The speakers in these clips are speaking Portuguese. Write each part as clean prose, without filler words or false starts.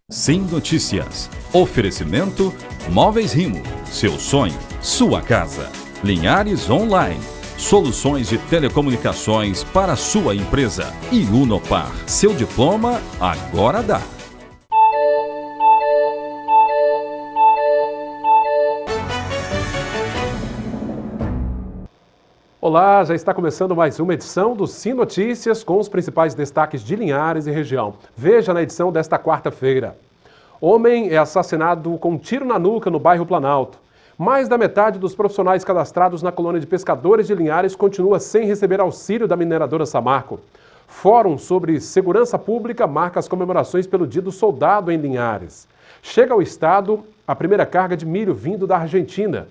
Sim Notícias. Oferecimento Móveis Rimo. Seu sonho, sua casa. Linhares Online. Soluções de telecomunicações para a sua empresa. E Unopar. Seu diploma agora dá. Olá, já está começando mais uma edição do Sim Notícias com os principais destaques de Linhares e região. Veja na edição desta quarta-feira. Homem é assassinado com um tiro na nuca no bairro Planalto. Mais da metade dos profissionais cadastrados na colônia de pescadores de Linhares continua sem receber auxílio da mineradora Samarco. Fórum sobre segurança pública marca as comemorações pelo Dia do Soldado em Linhares. Chega ao estado a primeira carga de milho vindo da Argentina.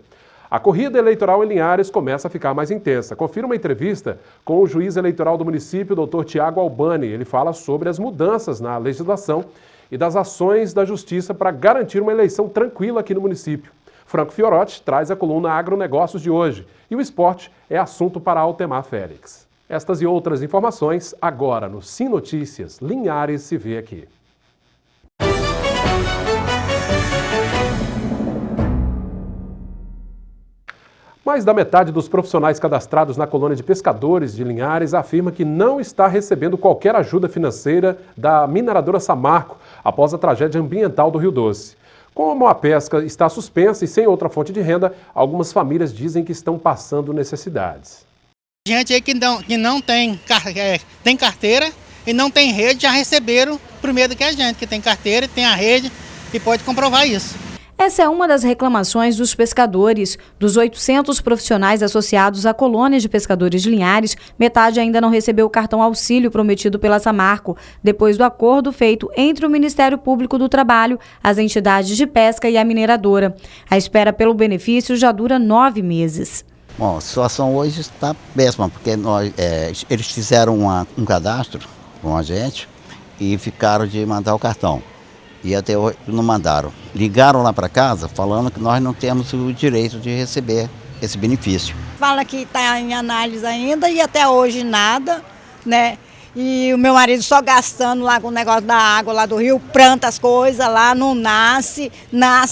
A corrida eleitoral em Linhares começa a ficar mais intensa. Confira uma entrevista com o juiz eleitoral do município, Dr. Tiago Albani. Ele fala sobre as mudanças na legislação e das ações da justiça para garantir uma eleição tranquila aqui no município. Franco Fiorotti traz a coluna Agronegócios de hoje. E o esporte é assunto para Altemar Félix. Estas e outras informações agora no Sim Notícias. Linhares se vê aqui. Mais da metade dos profissionais cadastrados na colônia de pescadores de Linhares afirma que não está recebendo qualquer ajuda financeira da mineradora Samarco após a tragédia ambiental do Rio Doce. Como a pesca está suspensa e sem outra fonte de renda, algumas famílias dizem que estão passando necessidades. Gente aí que não tem carteira e não tem rede já receberam primeiro que a gente, que tem carteira e tem a rede e pode comprovar isso. Essa é uma das reclamações dos pescadores. Dos 800 profissionais associados à colônia de pescadores de Linhares, metade ainda não recebeu o cartão auxílio prometido pela Samarco, depois do acordo feito entre o Ministério Público do Trabalho, as entidades de pesca e a mineradora. A espera pelo benefício já dura 9 meses. Bom, a situação hoje está péssima, porque eles fizeram um cadastro com a gente e ficaram de mandar o cartão. E até hoje não mandaram. Ligaram lá para casa falando que nós não temos o direito de receber esse benefício. Fala que está em análise ainda e até hoje nada, né? E o meu marido só gastando lá com o negócio da água lá do rio, planta as coisas lá, não nasce,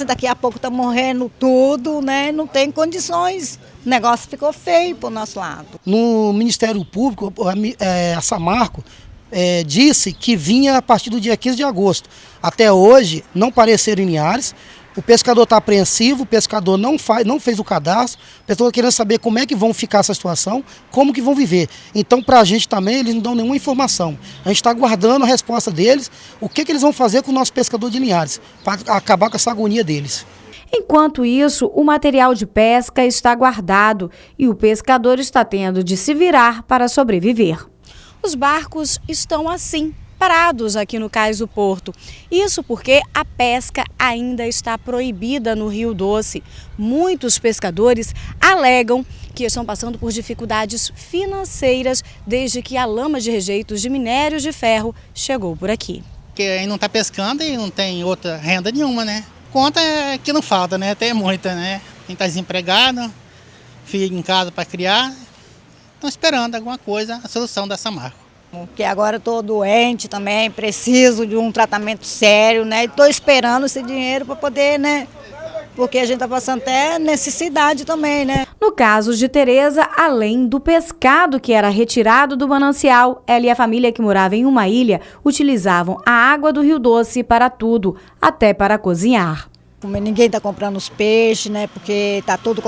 daqui a pouco está morrendo tudo, né? Não tem condições. O negócio ficou feio para o nosso lado. No Ministério Público, a Samarco disse que vinha a partir do dia 15 de agosto. Até hoje, não apareceram em Linhares. O pescador está apreensivo, o pescador não fez o cadastro, o pescador querendo saber como é que vão ficar essa situação, como que vão viver. Então, para a gente também, eles não dão nenhuma informação. A gente está aguardando a resposta deles, o que eles vão fazer com o nosso pescador de Linhares, para acabar com essa agonia deles. Enquanto isso, o material de pesca está guardado e o pescador está tendo de se virar para sobreviver. Os barcos estão assim, parados aqui no cais do Porto. Isso porque a pesca ainda está proibida no Rio Doce. Muitos pescadores alegam que estão passando por dificuldades financeiras desde que a lama de rejeitos de minérios de ferro chegou por aqui. Porque aí não está pescando e não tem outra renda nenhuma, né? Conta é que não falta, né? Tem muita, né? Quem está desempregado, filho em casa para criar. Estão esperando alguma coisa, a solução da Samarco. Porque agora estou doente também, preciso de um tratamento sério, né? Estou esperando esse dinheiro para poder, né? Porque a gente está passando até necessidade também, né? No caso de Tereza, além do pescado que era retirado do manancial, ela e a família que morava em uma ilha utilizavam a água do Rio Doce para tudo, até para cozinhar. Ninguém está comprando os peixes, né? Porque está tudo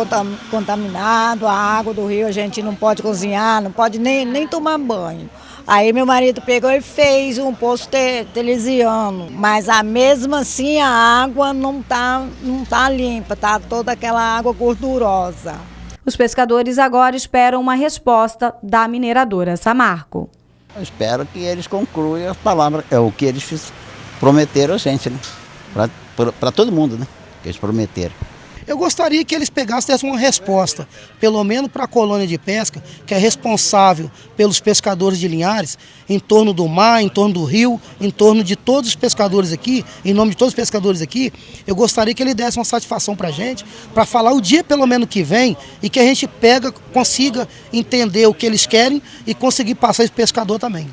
contaminado, a água do rio a gente não pode cozinhar, não pode nem tomar banho. Aí meu marido pegou e fez um poço artesiano, mas mesmo assim a água não tá limpa, tá toda aquela água gordurosa. Os pescadores agora esperam uma resposta da mineradora Samarco. Eu espero que eles concluam as palavras, o que eles prometeram a gente, né? Para todo mundo, né? Que eles prometeram. Eu gostaria que eles dessem uma resposta, pelo menos para a colônia de pesca, que é responsável pelos pescadores de Linhares, em torno do mar, em torno do rio, em torno de todos os pescadores aqui, em nome de todos os pescadores aqui. Eu gostaria que ele desse uma satisfação para a gente, para falar o dia pelo menos que vem e que a gente consiga entender o que eles querem e conseguir passar esse pescador também.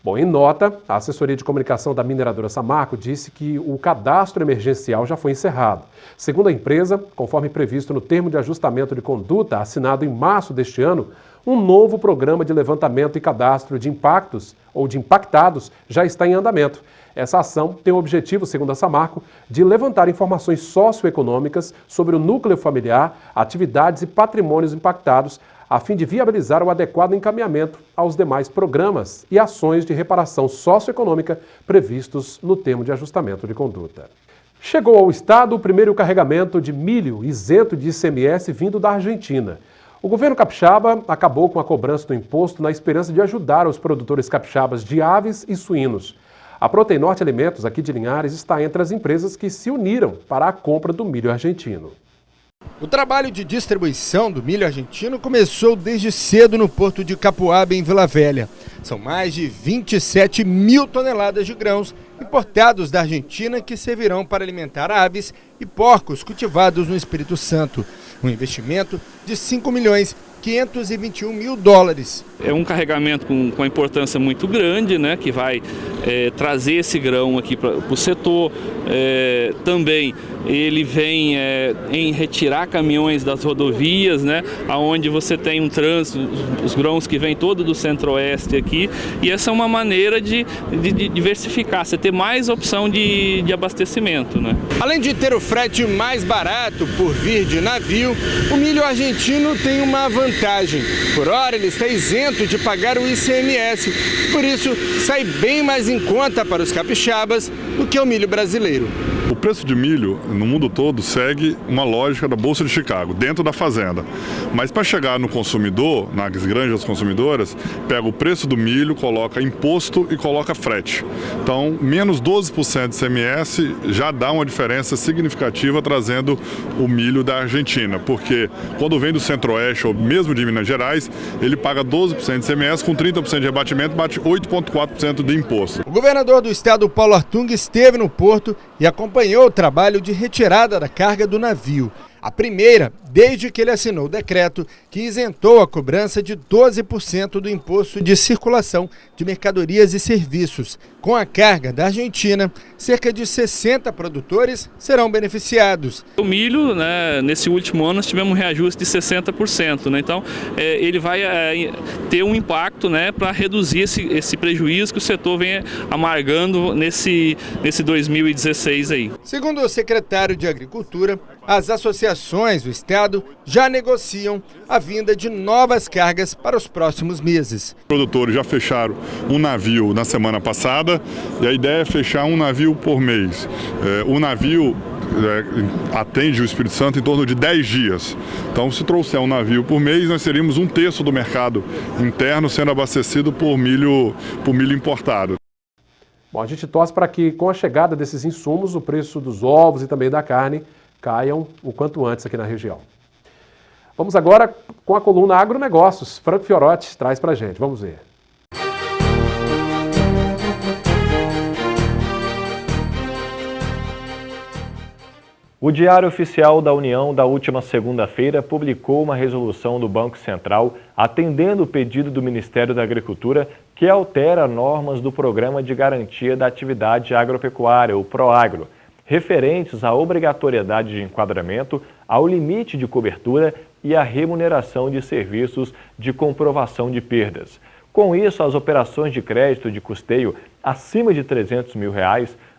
Bom, em nota, a assessoria de comunicação da mineradora Samarco disse que o cadastro emergencial já foi encerrado. Segundo a empresa, conforme previsto no termo de ajustamento de conduta assinado em março deste ano, um novo programa de levantamento e cadastro de impactos ou de impactados já está em andamento. Essa ação tem o objetivo, segundo a Samarco, de levantar informações socioeconômicas sobre o núcleo familiar, atividades e patrimônios impactados, a fim de viabilizar o adequado encaminhamento aos demais programas e ações de reparação socioeconômica previstos no termo de ajustamento de conduta. Chegou ao Estado o primeiro carregamento de milho isento de ICMS vindo da Argentina. O governo capixaba acabou com a cobrança do imposto na esperança de ajudar os produtores capixabas de aves e suínos. A Proteinorte Alimentos, aqui de Linhares, está entre as empresas que se uniram para a compra do milho argentino. O trabalho de distribuição do milho argentino começou desde cedo no porto de Capuaba, em Vila Velha. São mais de 27 mil toneladas de grãos importados da Argentina que servirão para alimentar aves e porcos cultivados no Espírito Santo. Um investimento de 5.521 mil dólares. É um carregamento com uma importância muito grande, né, que vai trazer esse grão aqui para o setor. Também ele vem em retirar caminhões das rodovias, né, onde você tem um trânsito, os grãos que vêm todo do centro-oeste aqui, e essa é uma maneira de diversificar, você ter mais opção de abastecimento, né? Além de ter o frete mais barato por vir de navio, o milho argentino tem uma vantagem. Por hora ele está isento de pagar o ICMS, por isso sai bem mais em conta para os capixabas do que o milho brasileiro. O preço de milho no mundo todo segue uma lógica da Bolsa de Chicago, dentro da fazenda. Mas para chegar no consumidor, nas granjas consumidoras, pega o preço do milho, coloca imposto e coloca frete. Então, menos 12% de ICMS já dá uma diferença significativa trazendo o milho da Argentina. Porque quando vem do Centro-Oeste ou mesmo de Minas Gerais, ele paga 12% de ICMS, com 30% de rebatimento, bate 8,4% de imposto. O governador do estado, Paulo Artung, esteve no porto e acompanhou o trabalho de retirada da carga do navio. A primeira, desde que ele assinou o decreto que isentou a cobrança de 12% do imposto de circulação de mercadorias e serviços. Com a carga da Argentina, cerca de 60 produtores serão beneficiados. O milho, né, nesse último ano, nós tivemos um reajuste de 60%. Né, então, ele vai ter um impacto, né, para reduzir esse prejuízo que o setor vem amargando nesse 2016 aí. Segundo o secretário de Agricultura, as associações do estado já negociam a vinda de novas cargas para os próximos meses. Os produtores já fecharam um navio na semana passada e a ideia é fechar um navio por mês. O navio atende o Espírito Santo em torno de 10 dias. Então, se trouxer um navio por mês, nós teríamos um terço do mercado interno sendo abastecido por milho importado. Bom, a gente torce para que, com a chegada desses insumos, o preço dos ovos e também da carne caiam o quanto antes aqui na região. Vamos agora com a coluna Agronegócios. Franco Fiorotti traz para a gente. Vamos ver. O Diário Oficial da União, da última segunda-feira, publicou uma resolução do Banco Central atendendo o pedido do Ministério da Agricultura que altera normas do Programa de Garantia da Atividade Agropecuária, o PROAGRO, referentes à obrigatoriedade de enquadramento, ao limite de cobertura e à remuneração de serviços de comprovação de perdas. Com isso, as operações de crédito de custeio acima de R$300 mil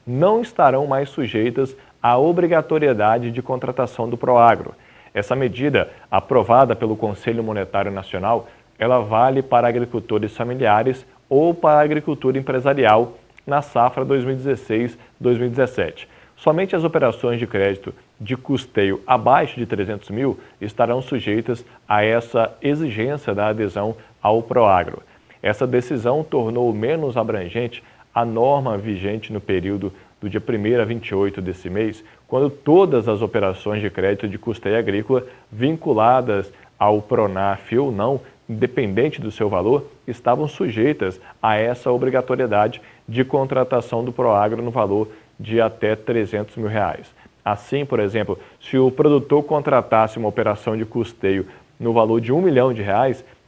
não estarão mais sujeitas à obrigatoriedade de contratação do PROAGRO. Essa medida, aprovada pelo Conselho Monetário Nacional, ela vale para agricultores familiares ou para a agricultura empresarial na safra 2016-2017. Somente as operações de crédito de custeio abaixo de 300 mil estarão sujeitas a essa exigência da adesão ao PROAGRO. Essa decisão tornou menos abrangente a norma vigente no período do dia 1º a 28 desse mês, quando todas as operações de crédito de custeio agrícola vinculadas ao PRONAF ou não, independente do seu valor, estavam sujeitas a essa obrigatoriedade de contratação do PROAGRO no valor de até R$300 mil. Assim, por exemplo, se o produtor contratasse uma operação de custeio no valor de R$1 milhão,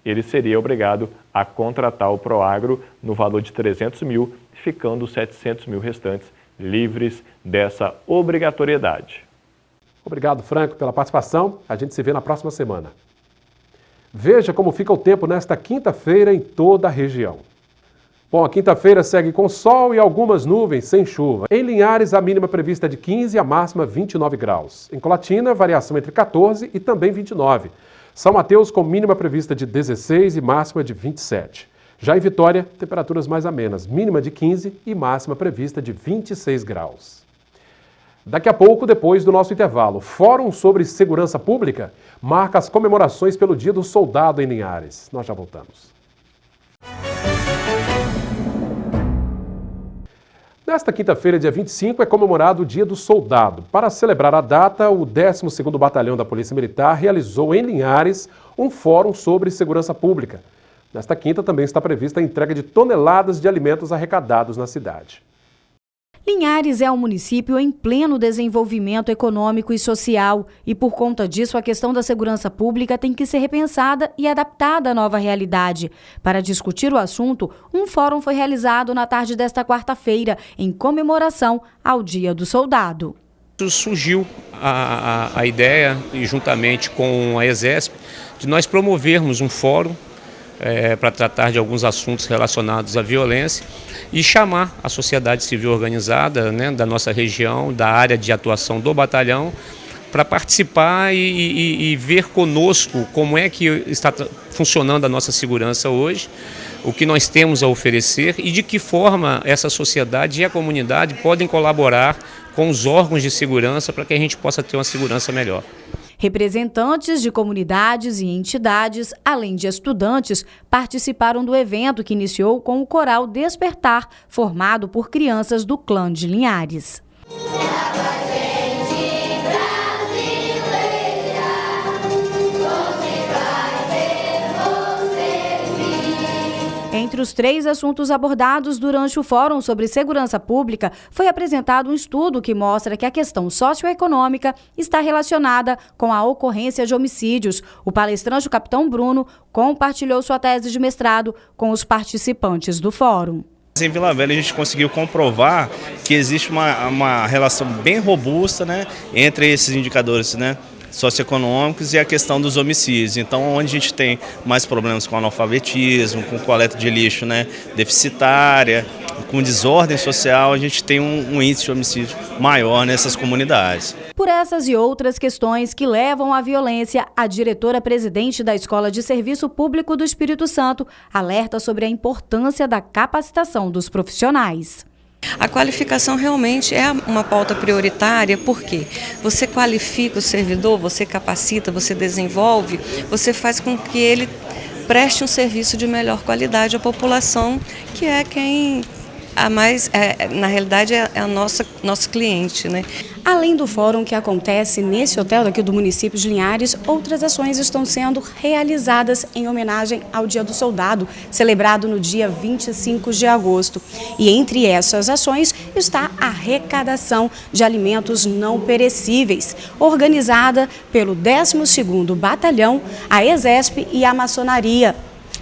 ele seria obrigado a contratar o Proagro no valor de 300 mil, ficando os 700 mil restantes livres dessa obrigatoriedade. Obrigado, Franco, pela participação. A gente se vê na próxima semana. Veja como fica o tempo nesta quinta-feira em toda a região. Bom, a quinta-feira segue com sol e algumas nuvens, sem chuva. Em Linhares, a mínima prevista é de 15 e a máxima 29 graus. Em Colatina, variação entre 14 e também 29. São Mateus, com mínima prevista de 16 e máxima de 27. Já em Vitória, temperaturas mais amenas, mínima de 15 e máxima prevista de 26 graus. Daqui a pouco, depois do nosso intervalo, Fórum sobre Segurança Pública marca as comemorações pelo Dia do Soldado em Linhares. Nós já voltamos. Nesta quinta-feira, dia 25, é comemorado o Dia do Soldado. Para celebrar a data, o 12º Batalhão da Polícia Militar realizou em Linhares um fórum sobre segurança pública. Nesta quinta também está prevista a entrega de toneladas de alimentos arrecadados na cidade. Linhares é um município em pleno desenvolvimento econômico e social e, por conta disso, a questão da segurança pública tem que ser repensada e adaptada à nova realidade. Para discutir o assunto, um fórum foi realizado na tarde desta quarta-feira, em comemoração ao Dia do Soldado. Surgiu a ideia, e juntamente com a ESESP, de nós promovermos um fórum para tratar de alguns assuntos relacionados à violência e chamar a sociedade civil organizada, né, da nossa região, da área de atuação do batalhão, para participar e ver conosco como é que está funcionando a nossa segurança hoje, o que nós temos a oferecer e de que forma essa sociedade e a comunidade podem colaborar com os órgãos de segurança para que a gente possa ter uma segurança melhor. Representantes de comunidades e entidades, além de estudantes, participaram do evento que iniciou com o coral Despertar, formado por crianças do clã de Linhares. Entre os 3 assuntos abordados durante o Fórum sobre Segurança Pública, foi apresentado um estudo que mostra que a questão socioeconômica está relacionada com a ocorrência de homicídios. O palestrante, o capitão Bruno, compartilhou sua tese de mestrado com os participantes do Fórum. Em Vila Velha a gente conseguiu comprovar que existe uma relação bem robusta, né, entre esses indicadores, né, socioeconômicos e a questão dos homicídios. Então, onde a gente tem mais problemas com analfabetismo, com coleta de lixo, né, deficitária, com desordem social, a gente tem um índice de homicídio maior nessas comunidades. Por essas e outras questões que levam à violência, a diretora-presidente da Escola de Serviço Público do Espírito Santo alerta sobre a importância da capacitação dos profissionais. A qualificação realmente é uma pauta prioritária, porque você qualifica o servidor, você capacita, você desenvolve, você faz com que ele preste um serviço de melhor qualidade à população, que é quem na realidade é nosso cliente, né? Além do fórum que acontece nesse hotel daqui do município de Linhares, outras ações estão sendo realizadas em homenagem ao Dia do Soldado, celebrado no dia 25 de agosto. E entre essas ações está a arrecadação de alimentos não perecíveis, organizada pelo 12º Batalhão, a ESESP e a Maçonaria.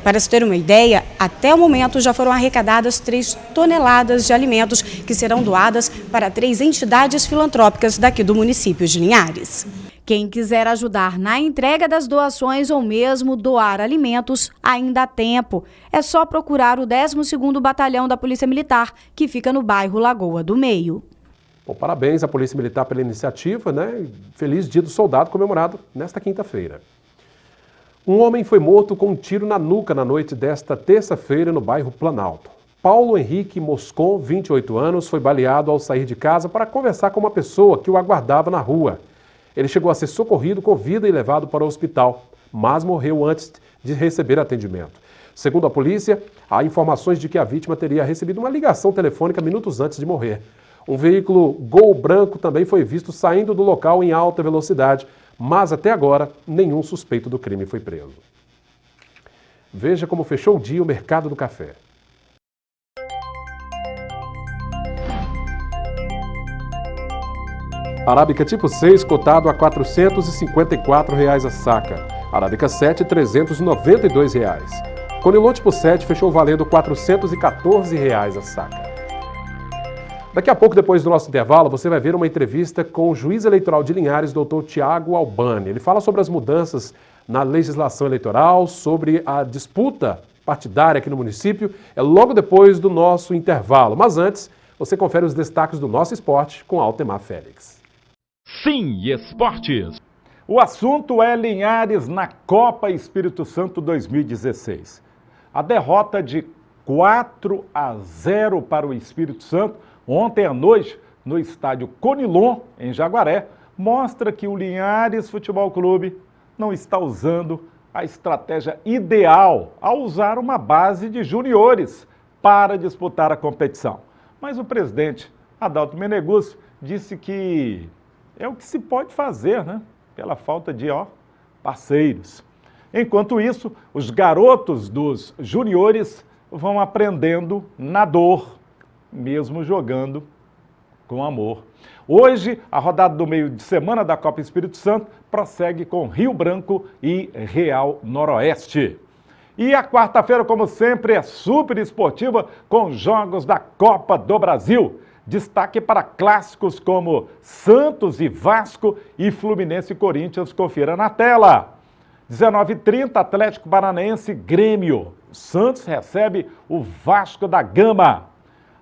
Para se ter uma ideia, até o momento já foram arrecadadas 3 toneladas de alimentos que serão doadas para 3 entidades filantrópicas daqui do município de Linhares. Quem quiser ajudar na entrega das doações ou mesmo doar alimentos, ainda há tempo. É só procurar o 12º Batalhão da Polícia Militar, que fica no bairro Lagoa do Meio. Bom, parabéns à Polícia Militar pela iniciativa, né? Feliz Dia do Soldado comemorado nesta quinta-feira. Um homem foi morto com um tiro na nuca na noite desta terça-feira no bairro Planalto. Paulo Henrique Moscon, 28 anos, foi baleado ao sair de casa para conversar com uma pessoa que o aguardava na rua. Ele chegou a ser socorrido com vida e levado para o hospital, mas morreu antes de receber atendimento. Segundo a polícia, há informações de que a vítima teria recebido uma ligação telefônica minutos antes de morrer. Um veículo Gol branco também foi visto saindo do local em alta velocidade, mas até agora nenhum suspeito do crime foi preso. Veja como fechou o dia o mercado do café. Arábica tipo 6, cotado a R$ 454 a saca. Arábica 7, R$ 392. Conilon tipo 7 fechou valendo R$ 414 a saca. Daqui a pouco, depois do nosso intervalo, você vai ver uma entrevista com o juiz eleitoral de Linhares, doutor Tiago Albani. Ele fala sobre as mudanças na legislação eleitoral, sobre a disputa partidária aqui no município. É logo depois do nosso intervalo. Mas antes, você confere os destaques do nosso esporte com Altemar Félix. Sim, esportes. O assunto é Linhares na Copa Espírito Santo 2016. A derrota de 4-0 para o Espírito Santo ontem à noite no estádio Conilon, em Jaguaré, mostra que o Linhares Futebol Clube não está usando a estratégia ideal ao usar uma base de juniores para disputar a competição. Mas o presidente Adalto Meneguzzi disse que é o que se pode fazer, né? Pela falta de parceiros. Enquanto isso, os garotos dos juniores vão aprendendo na dor, mesmo jogando com amor. Hoje, a rodada do meio de semana da Copa Espírito Santo prossegue com Rio Branco e Real Noroeste. E a quarta-feira, como sempre, é super esportiva com jogos da Copa do Brasil. Destaque para clássicos como Santos e Vasco e Fluminense e Corinthians. Confira na tela. 19h30, Atlético Paranaense Grêmio. Santos recebe o Vasco da Gama.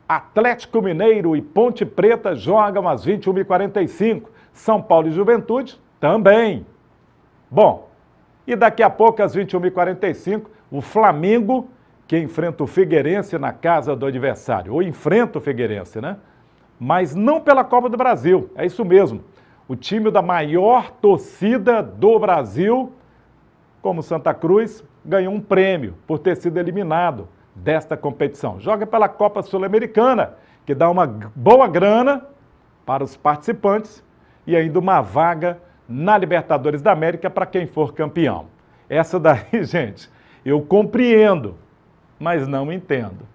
Atlético Mineiro e Ponte Preta jogam às 21h45. São Paulo e Juventude também. Bom, e daqui a pouco às 21h45, o Flamengo, que enfrenta o Figueirense na casa do adversário. Ou enfrenta o Figueirense, né? Mas não pela Copa do Brasil, é isso mesmo. O time da maior torcida do Brasil, como Santa Cruz, ganhou um prêmio por ter sido eliminado desta competição. Joga pela Copa Sul-Americana, que dá uma boa grana para os participantes e ainda uma vaga na Libertadores da América para quem for campeão. Essa daí, gente, eu compreendo, mas não entendo.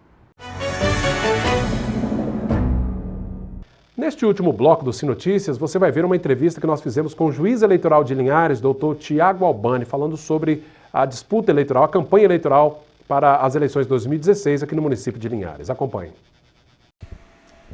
Neste último bloco do Sim Notícias, você vai ver uma entrevista que nós fizemos com o juiz eleitoral de Linhares, doutor Tiago Albani, falando sobre a disputa eleitoral, a campanha eleitoral para as eleições de 2016 aqui no município de Linhares. Acompanhe.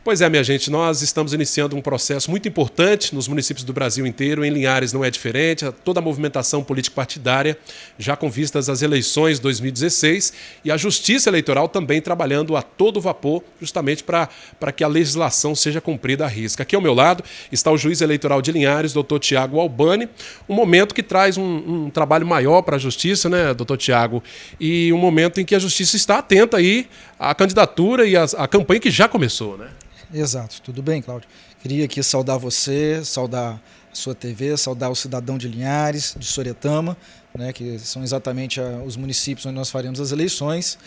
Pois é, minha gente, nós estamos iniciando um processo muito importante nos municípios do Brasil inteiro. Em Linhares não é diferente, toda a movimentação político-partidária já com vistas às eleições 2016 e a Justiça Eleitoral também trabalhando a todo vapor justamente para que a legislação seja cumprida à risca. Aqui ao meu lado está o juiz eleitoral de Linhares, doutor Tiago Albani, um momento que traz um trabalho maior para a Justiça, né, doutor Tiago, e um momento em que a Justiça está atenta aí à candidatura e à campanha que já começou, né? Exato, tudo bem, Cláudio? Queria aqui saudar você, saudar a sua TV, saudar o cidadão de Linhares, de Soretama, né, que são exatamente os municípios onde nós faremos as eleições,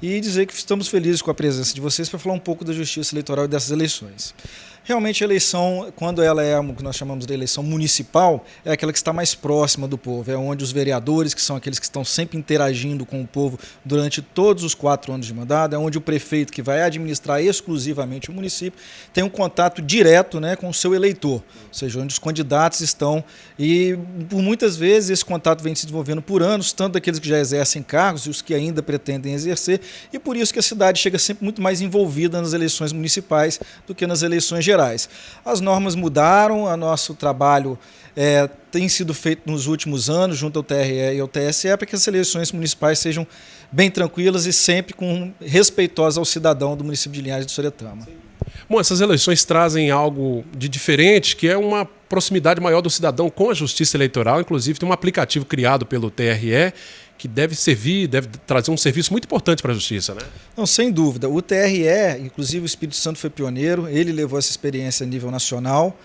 e dizer que estamos felizes com a presença de vocês para falar um pouco da justiça eleitoral e dessas eleições. Realmente a eleição, quando ela é o que nós chamamos de eleição municipal, é aquela que está mais próxima do povo, é onde os vereadores, que são aqueles que estão sempre interagindo com o povo durante todos os 4 anos de mandato, é onde o prefeito, que vai administrar exclusivamente o município, tem um contato direto, né, com o seu eleitor, ou seja, onde os candidatos estão, e por muitas vezes esse contato vem se desenvolvendo por anos, tanto daqueles que já exercem cargos e os que ainda pretendem exercer, e por isso que a cidade chega sempre muito mais envolvida nas eleições municipais do que nas eleições gerais. As normas mudaram, o nosso trabalho tem sido feito nos últimos anos, junto ao TRE e ao TSE, para que as eleições municipais sejam bem tranquilas e sempre respeitosas ao cidadão do município de Linhares de Soretama. Bom, essas eleições trazem algo de diferente, que é uma proximidade maior do cidadão com a Justiça Eleitoral. Inclusive, tem um aplicativo criado pelo TRE que deve trazer um serviço muito importante para a Justiça, né? Não, sem dúvida. O TRE, inclusive o Espírito Santo foi pioneiro, ele levou essa experiência a nível nacional,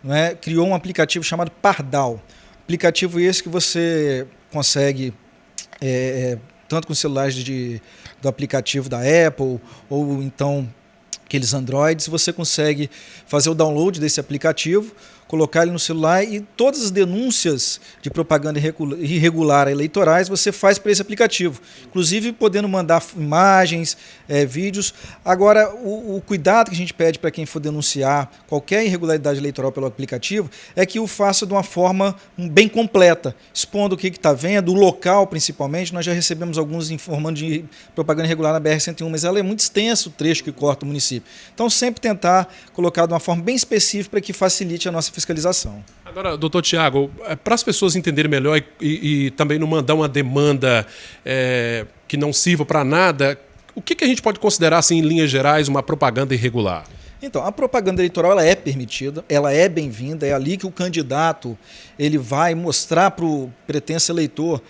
né? Criou um aplicativo chamado Pardal. Aplicativo esse que você consegue, tanto com celulares do aplicativo da Apple, ou então aqueles Androids, você consegue fazer o download desse aplicativo, colocar ele no celular e todas as denúncias de propaganda irregular eleitorais você faz por esse aplicativo, inclusive podendo mandar imagens, vídeos. Agora, o cuidado que a gente pede para quem for denunciar qualquer irregularidade eleitoral pelo aplicativo é que o faça de uma forma bem completa, expondo o que está vendo, o local principalmente. Nós já recebemos alguns informando de propaganda irregular na BR-101, mas ela é muito extensa, o trecho que corta o município. Então, sempre tentar colocar de uma forma bem específica para que facilite a nossa fiscalização. Agora, doutor Tiago, para as pessoas entenderem melhor e também não mandar uma demanda que não sirva para nada, o que a gente pode considerar, assim, em linhas gerais, uma propaganda irregular? Então, a propaganda eleitoral ela é permitida, ela é bem-vinda, é ali que o candidato ele vai mostrar para o pretenso eleitor,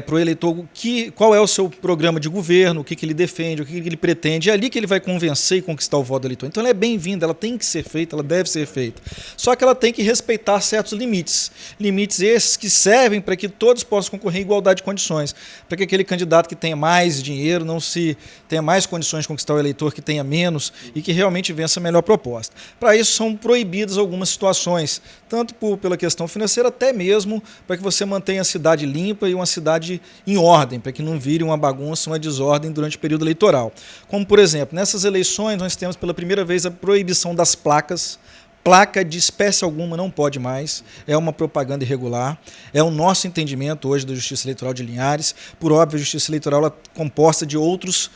para o eleitor qual é o seu programa de governo, o que ele defende, o que ele pretende. É ali que ele vai convencer e conquistar o voto do eleitor. Então ela é bem-vinda, ela tem que ser feita, ela deve ser feita. Só que ela tem que respeitar certos limites. Limites esses que servem para que todos possam concorrer em igualdade de condições. Para que aquele candidato que tenha mais dinheiro tenha mais condições de conquistar o eleitor que tenha menos e que realmente vença a melhor proposta. Para isso são proibidas algumas situações, tanto pela questão financeira, até mesmo para que você mantenha a cidade limpa e uma cidade em ordem, para que não vire uma bagunça, uma desordem durante o período eleitoral. Como, por exemplo, nessas eleições nós temos pela primeira vez a proibição das placas. Placa de espécie alguma não pode mais, é uma propaganda irregular, é o nosso entendimento hoje da Justiça Eleitoral de Linhares. Por óbvio, a Justiça Eleitoral ela é composta de outros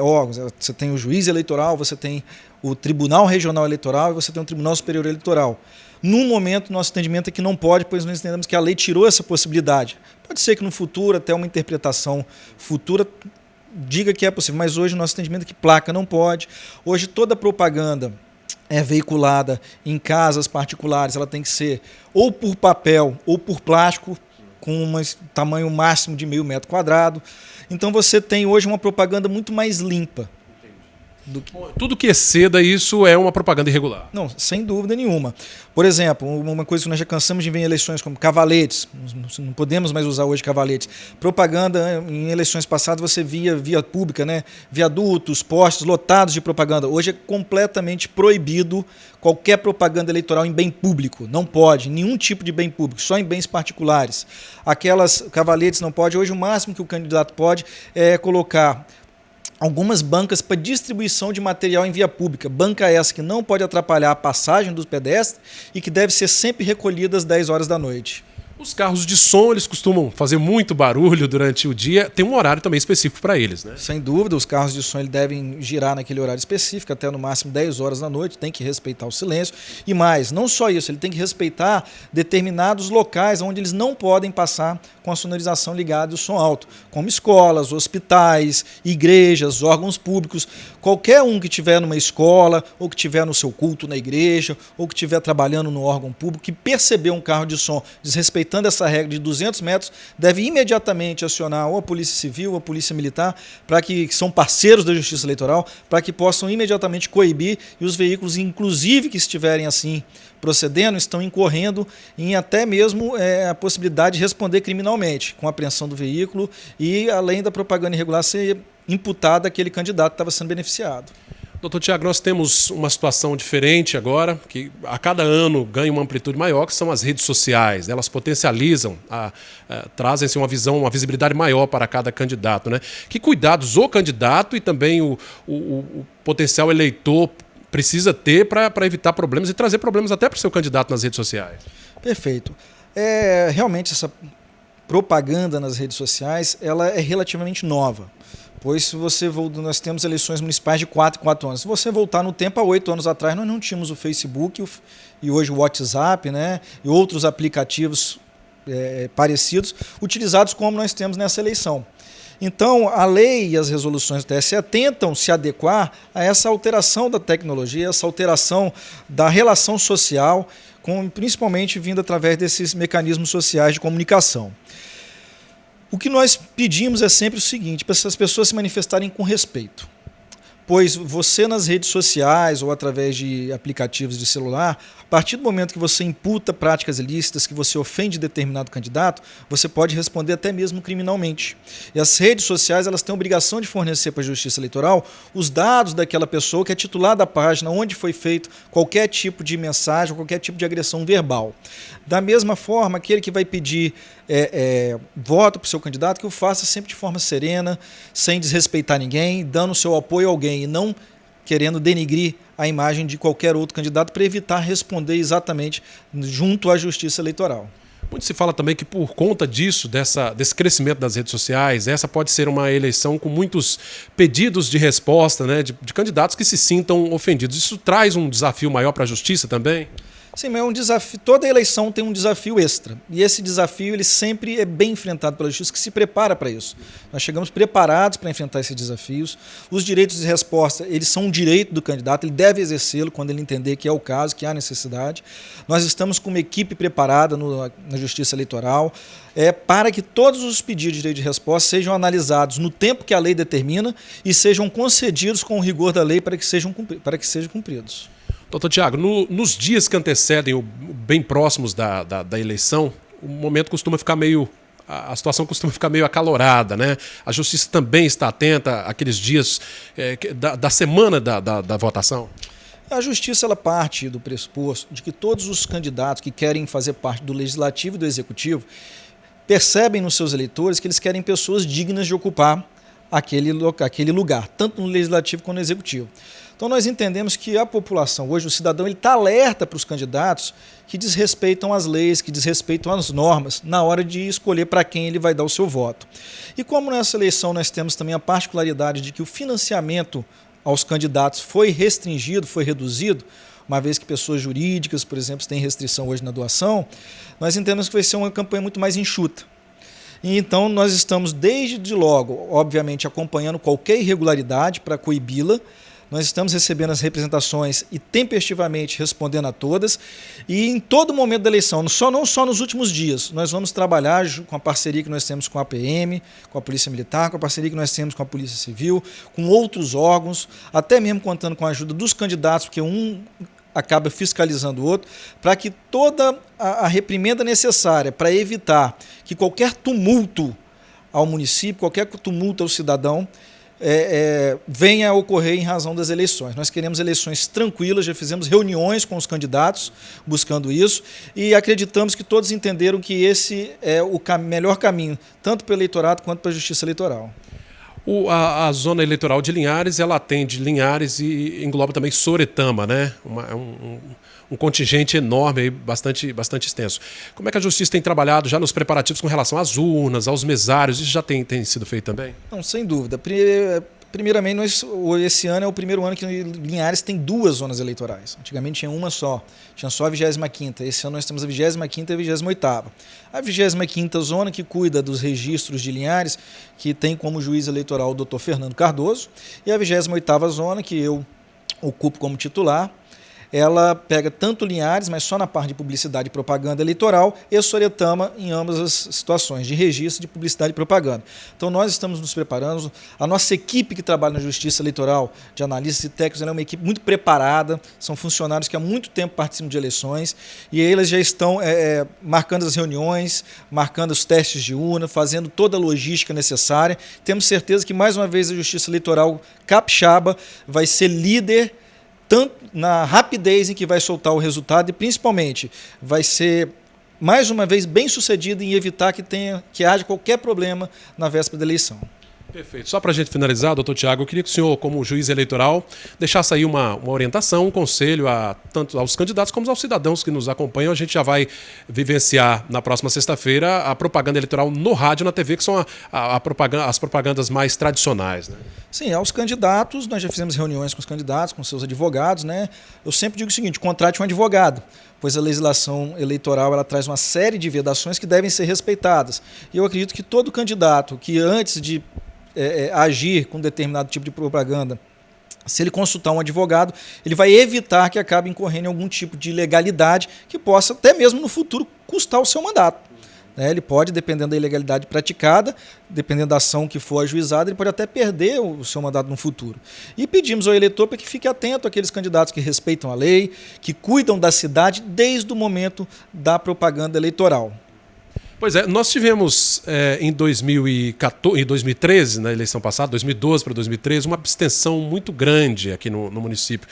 órgãos. Você tem o juiz eleitoral, você tem o Tribunal Regional Eleitoral e você tem o Tribunal Superior Eleitoral. No momento, nosso entendimento é que não pode, pois nós entendemos que a lei tirou essa possibilidade. Pode ser que no futuro, até uma interpretação futura, diga que é possível, mas hoje o nosso entendimento é que placa não pode. Hoje toda propaganda é veiculada em casas particulares, ela tem que ser ou por papel ou por plástico, com um tamanho máximo de 1.000 metros quadrados. Então você tem hoje uma propaganda muito mais limpa. Tudo que exceda isso é uma propaganda irregular. Não, sem dúvida nenhuma. Por exemplo, uma coisa que nós já cansamos de ver em eleições como cavaletes, não podemos mais usar hoje cavaletes. Propaganda, em eleições passadas você via pública, né? Viadutos, postes lotados de propaganda. Hoje é completamente proibido qualquer propaganda eleitoral em bem público. Não pode, nenhum tipo de bem público, só em bens particulares. Aquelas cavaletes não pode. Hoje o máximo que o candidato pode é colocar algumas bancas para distribuição de material em via pública. Banca essa que não pode atrapalhar a passagem dos pedestres e que deve ser sempre recolhida às 10 horas da noite. Os carros de som, eles costumam fazer muito barulho durante o dia. Tem um horário também específico para eles, né? Sem dúvida, os carros de som eles devem girar naquele horário específico, até no máximo 10 horas da noite, tem que respeitar o silêncio. E mais, não só isso, ele tem que respeitar determinados locais onde eles não podem passar com a sonorização ligada e o som alto, como escolas, hospitais, igrejas, órgãos públicos. Qualquer um que estiver numa escola, ou que estiver no seu culto na igreja, ou que estiver trabalhando no órgão público, que perceber um carro de som desrespeitando essa regra de 200 metros, deve imediatamente acionar ou a Polícia Civil ou a Polícia Militar, para que são parceiros da Justiça Eleitoral, para que possam imediatamente coibir, e os veículos, inclusive que estiverem assim procedendo, estão incorrendo em até mesmo a possibilidade de responder criminalmente, com a apreensão do veículo e, além da propaganda irregular, ser imputada àquele candidato que estava sendo beneficiado. Doutor Tiago, nós temos uma situação diferente agora, que a cada ano ganha uma amplitude maior, que são as redes sociais. Elas potencializam, trazem uma visão, uma visibilidade maior para cada candidato, né? Que cuidados o candidato e também o potencial eleitor precisa ter para evitar problemas e trazer problemas até para o seu candidato nas redes sociais? Perfeito. Realmente essa propaganda nas redes sociais ela é relativamente nova. Pois se nós temos eleições municipais de 4 em 4 anos. Se você voltar no tempo, há 8 anos atrás, nós não tínhamos o Facebook e hoje o WhatsApp, né, e outros aplicativos parecidos utilizados como nós temos nessa eleição. Então, a lei e as resoluções do TSE tentam se adequar a essa alteração da tecnologia, essa alteração da relação social, principalmente vindo através desses mecanismos sociais de comunicação. O que nós pedimos é sempre o seguinte, para essas pessoas se manifestarem com respeito. pois você nas redes sociais ou através de aplicativos de celular, a partir do momento que você imputa práticas ilícitas, que você ofende determinado candidato, você pode responder até mesmo criminalmente. E as redes sociais, elas têm a obrigação de fornecer para a Justiça Eleitoral os dados daquela pessoa que é titular da página, onde foi feito qualquer tipo de mensagem, qualquer tipo de agressão verbal. Da mesma forma, aquele que vai pedir voto para o seu candidato, que o faça sempre de forma serena, sem desrespeitar ninguém, dando seu apoio a alguém e não querendo denigrir a imagem de qualquer outro candidato para evitar responder exatamente junto à Justiça Eleitoral. Muito se fala também que por conta disso, desse crescimento das redes sociais, essa pode ser uma eleição com muitos pedidos de resposta, né, de candidatos que se sintam ofendidos. Isso traz um desafio maior para a Justiça também? Sim, mas é um desafio. Toda eleição tem um desafio extra. E esse desafio ele sempre é bem enfrentado pela Justiça, que se prepara para isso. Nós chegamos preparados para enfrentar esses desafios. Os direitos de resposta, eles são um direito do candidato, ele deve exercê-lo quando ele entender que é o caso, que há necessidade. Nós estamos com uma equipe preparada na Justiça Eleitoral para que todos os pedidos de direito de resposta sejam analisados no tempo que a lei determina e sejam concedidos com o rigor da lei para que sejam cumpridos. Doutor Tiago, nos dias que antecedem, bem próximos da eleição, o momento costuma ficar a situação costuma ficar meio acalorada, né? A Justiça também está atenta àqueles dias da semana da votação? A Justiça ela parte do pressuposto de que todos os candidatos que querem fazer parte do Legislativo e do Executivo percebem nos seus eleitores que eles querem pessoas dignas de ocupar aquele lugar, tanto no Legislativo quanto no Executivo. Então nós entendemos que a população, hoje o cidadão, ele está alerta para os candidatos que desrespeitam as leis, que desrespeitam as normas, na hora de escolher para quem ele vai dar o seu voto. E como nessa eleição nós temos também a particularidade de que o financiamento aos candidatos foi restringido, foi reduzido, uma vez que pessoas jurídicas, por exemplo, têm restrição hoje na doação, nós entendemos que vai ser uma campanha muito mais enxuta. E então nós estamos desde logo, obviamente, acompanhando qualquer irregularidade para coibi-la. Nós estamos recebendo as representações e tempestivamente respondendo a todas. E em todo momento da eleição, não só nos últimos dias, nós vamos trabalhar com a parceria que nós temos com a PM, com a Polícia Militar, com a parceria que nós temos com a Polícia Civil, com outros órgãos, até mesmo contando com a ajuda dos candidatos, porque um acaba fiscalizando o outro, para que toda a reprimenda necessária para evitar que qualquer tumulto ao município, qualquer tumulto ao cidadão, venha a ocorrer em razão das eleições. Nós queremos eleições tranquilas, já fizemos reuniões com os candidatos buscando isso e acreditamos que todos entenderam que esse é o melhor caminho, tanto para o eleitorado quanto para a Justiça Eleitoral. A zona eleitoral de Linhares, ela atende Linhares e engloba também Soretama, né? Um contingente enorme, aí, bastante extenso. Como é que a Justiça tem trabalhado já nos preparativos com relação às urnas, aos mesários? Isso já tem sido feito também? Não, sem dúvida. Primeiramente, esse ano é o primeiro ano que Linhares tem 2 zonas eleitorais. Antigamente tinha uma só, tinha só a 25ª. Esse ano nós temos a 25ª e a 28ª. A 25ª zona que cuida dos registros de Linhares, que tem como juiz eleitoral o Dr. Fernando Cardoso, e a 28ª zona, que eu ocupo como titular, ela pega tanto Linhares, mas só na parte de publicidade e propaganda eleitoral, e Soretama em ambas as situações, de registro de publicidade e propaganda. Então nós estamos nos preparando, a nossa equipe que trabalha na Justiça Eleitoral, de analistas e técnicos, ela é uma equipe muito preparada, são funcionários que há muito tempo participam de eleições, e eles já estão marcando as reuniões, marcando os testes de urna, fazendo toda a logística necessária. Temos certeza que mais uma vez a Justiça Eleitoral capixaba vai ser líder tanto na rapidez em que vai soltar o resultado e, principalmente, vai ser, mais uma vez, bem sucedido em evitar que haja qualquer problema na véspera da eleição. Perfeito. Só para a gente finalizar, doutor Tiago, eu queria que o senhor, como juiz eleitoral, deixasse aí uma orientação, um conselho tanto aos candidatos como aos cidadãos que nos acompanham. A gente já vai vivenciar na próxima sexta-feira a propaganda eleitoral no rádio e na TV, que são as propagandas mais tradicionais, né? Sim, aos candidatos, nós já fizemos reuniões com os candidatos, com seus advogados, né? Eu sempre digo o seguinte, contrate um advogado, pois a legislação eleitoral ela traz uma série de vedações que devem ser respeitadas. E eu acredito que todo candidato que antes de agir com determinado tipo de propaganda, se ele consultar um advogado, ele vai evitar que acabe incorrendo em algum tipo de ilegalidade que possa, até mesmo no futuro, custar o seu mandato. né? Ele pode, dependendo da ilegalidade praticada, dependendo da ação que for ajuizada, ele pode até perder o seu mandato no futuro. E pedimos ao eleitor para que fique atento àqueles candidatos que respeitam a lei, que cuidam da cidade desde o momento da propaganda eleitoral. Pois é, nós tivemos em 2013, na eleição passada, 2012 para 2013, uma abstenção muito grande aqui no município.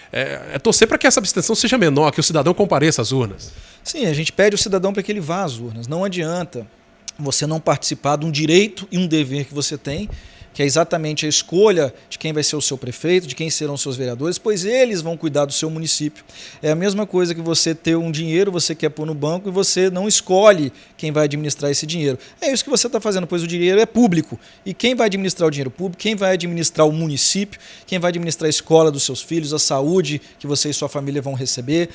É torcer para que essa abstenção seja menor, que o cidadão compareça às urnas. Sim, a gente pede ao cidadão para que ele vá às urnas. Não adianta você não participar de um direito e um dever que você tem, que é exatamente a escolha de quem vai ser o seu prefeito, de quem serão os seus vereadores, pois eles vão cuidar do seu município. É a mesma coisa que você ter um dinheiro, você quer pôr no banco e você não escolhe quem vai administrar esse dinheiro. É isso que você está fazendo, pois o dinheiro é público. E quem vai administrar o dinheiro público, quem vai administrar o município, quem vai administrar a escola dos seus filhos, a saúde que você e sua família vão receber,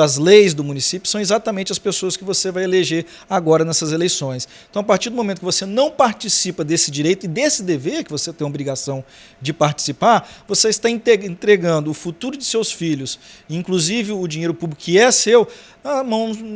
as leis do município, são exatamente as pessoas que você vai eleger agora nessas eleições. Então, a partir do momento que você não participa desse direito e desse dever, que você tem a obrigação de participar, você está entregando o futuro de seus filhos, inclusive o dinheiro público que é seu,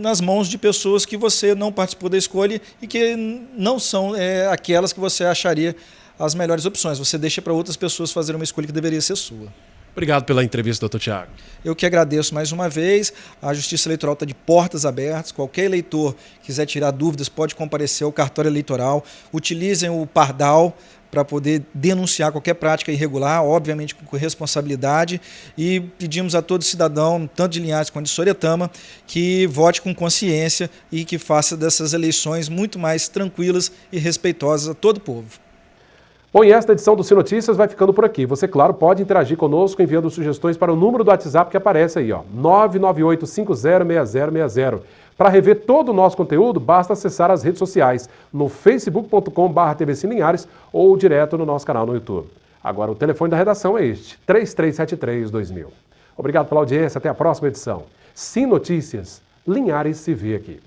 nas mãos de pessoas que você não participou da escolha e que não são aquelas que você acharia as melhores opções. Você deixa para outras pessoas fazerem uma escolha que deveria ser sua. Obrigado pela entrevista, doutor Tiago. Eu que agradeço mais uma vez. A Justiça Eleitoral está de portas abertas. Qualquer eleitor que quiser tirar dúvidas pode comparecer ao cartório eleitoral. Utilizem o Pardal para poder denunciar qualquer prática irregular, obviamente com responsabilidade, e pedimos a todo cidadão, tanto de Linhares quanto de Soretama, que vote com consciência e que faça dessas eleições muito mais tranquilas e respeitosas a todo o povo. Bom, e esta edição do Sinotícias vai ficando por aqui. Você, claro, pode interagir conosco enviando sugestões para o número do WhatsApp que aparece aí, 998506060. Para rever todo o nosso conteúdo, basta acessar as redes sociais no facebook.com/tvclinhares ou direto no nosso canal no YouTube. Agora, o telefone da redação é este, 3373-2000. Obrigado pela audiência, até a próxima edição. Sinotícias, Linhares se vê aqui.